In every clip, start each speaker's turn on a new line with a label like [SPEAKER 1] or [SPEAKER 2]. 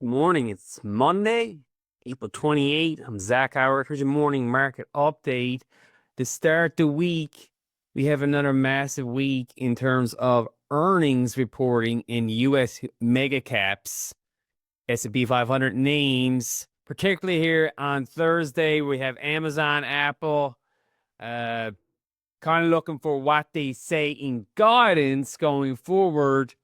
[SPEAKER 1] Good morning. It's Monday, April 28th. I'm Zach Howard. Here's your morning market update. To start the week, we have another massive week in terms of earnings reporting in U.S. mega caps, S&P 500 names, particularly here on Thursday. We have Amazon, Apple, kind of looking for what they say in guidance going forward,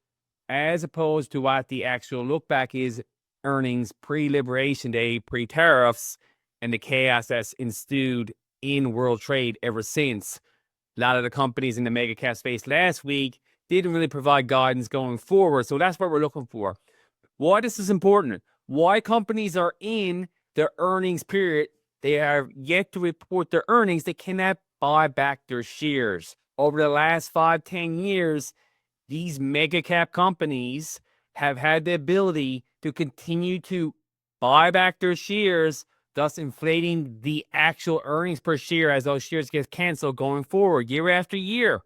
[SPEAKER 1] as opposed to what the actual look back is earnings pre-Liberation Day, pre-tariffs, and the chaos that's ensued in world trade ever since. A lot of the companies in the mega cap space last week didn't really provide guidance going forward. So that's what we're looking for. Why this is important. Why companies are in their earnings period. They have yet to report their earnings. They cannot buy back their shares. Over the last 5-10 years, these mega cap companies have had the ability to continue to buy back their shares, thus inflating the actual earnings per share as those shares get canceled going forward year after year.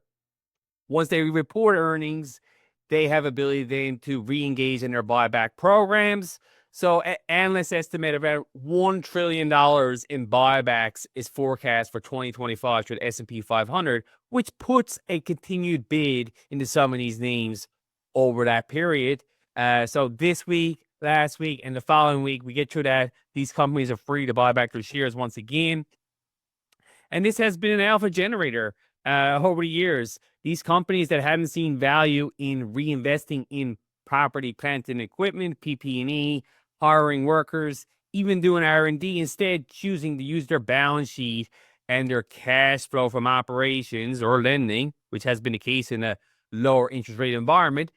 [SPEAKER 1] Once they report earnings, they have ability then to re-engage in their buyback programs. So analysts estimate about $1 trillion in buybacks is forecast for 2025 to the S&P 500, which puts a continued bid into some of these names over that period. So this week, last week, and the following week, we get to that. These companies are free to buy back their shares once again. And this has been an alpha generator over the years. These companies that haven't seen value in reinvesting in property, plant, and equipment, PP&E, hiring workers, even doing R&D, instead choosing to use their balance sheet and their cash flow from operations or lending, which has been the case in a lower interest rate environment,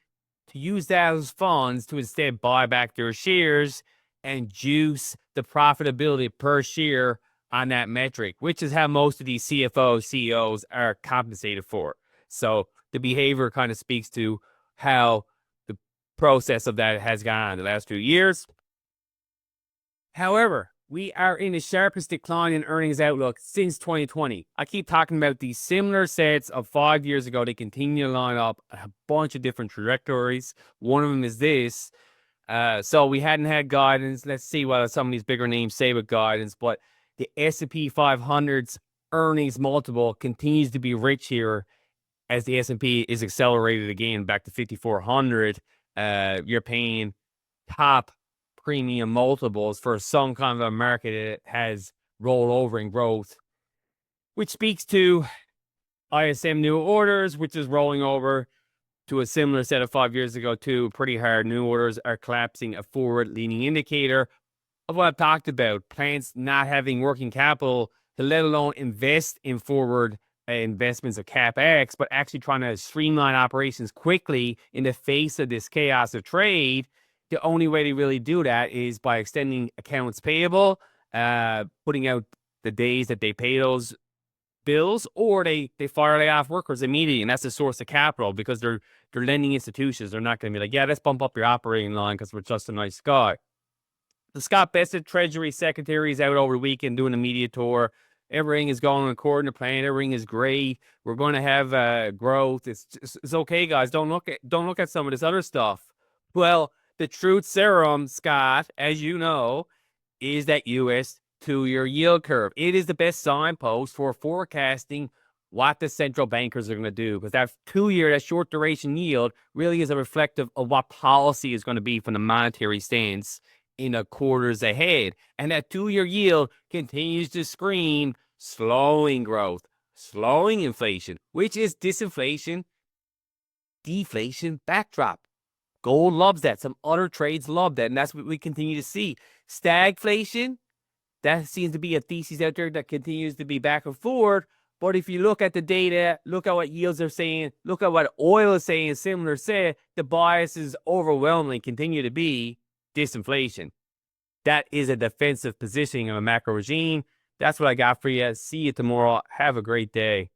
[SPEAKER 1] to use those funds to instead buy back their shares and juice the profitability per share on that metric, which is how most of these CFOs, CEOs are compensated for. So the behavior kind of speaks to how the process of that has gone the last few years. However, we are in the sharpest decline in earnings outlook since 2020. I keep talking about these similar sets of 5 years ago. They continue to line up a bunch of different trajectories. One of them is this. So we hadn't had guidance. Let's see what some of these bigger names say with guidance. But the S&P 500's earnings multiple continues to be rich here as the S&P is accelerated again back to 5,400. You're paying top premium multiples for some kind of a market that has rolled over in growth, which speaks to ISM new orders, which is rolling over to a similar set of 5 years ago too. Pretty hard. New orders are collapsing, a forward leaning indicator of what I've talked about. Plants not having working capital to let alone invest in forward investments of CapEx, but actually trying to streamline operations quickly in the face of this chaos of trade. The only way to really do that is by extending accounts payable, putting out the days that they pay those bills, or they fire lay off workers immediately, and that's the source of capital because they're lending institutions. They're not going to be like, yeah, let's bump up your operating line because we're just a nice guy. The Scott Bessent Treasury Secretary is out over the weekend doing a media tour. Everything is going according to plan. Everything is great. We're going to have growth. It's okay, guys. Don't look at some of this other stuff. Well, the truth serum, Scott, as you know, is that U.S. 2-year yield curve. It is the best signpost for forecasting what the central bankers are going to do, because that 2-year, that short duration yield, really is a reflective of what policy is going to be from the monetary stance in the quarters ahead. And that 2-year yield continues to scream slowing growth, slowing inflation, which is disinflation, deflation backdrop. Gold loves that. Some other trades love that. And that's what we continue to see. Stagflation, that seems to be a thesis out there that continues to be back and forth. But if you look at the data, look at what yields are saying, look at what oil is saying, similar say, the bias is overwhelmingly continue to be disinflation. That is a defensive positioning of a macro regime. That's what I got for you. See you tomorrow. Have a great day.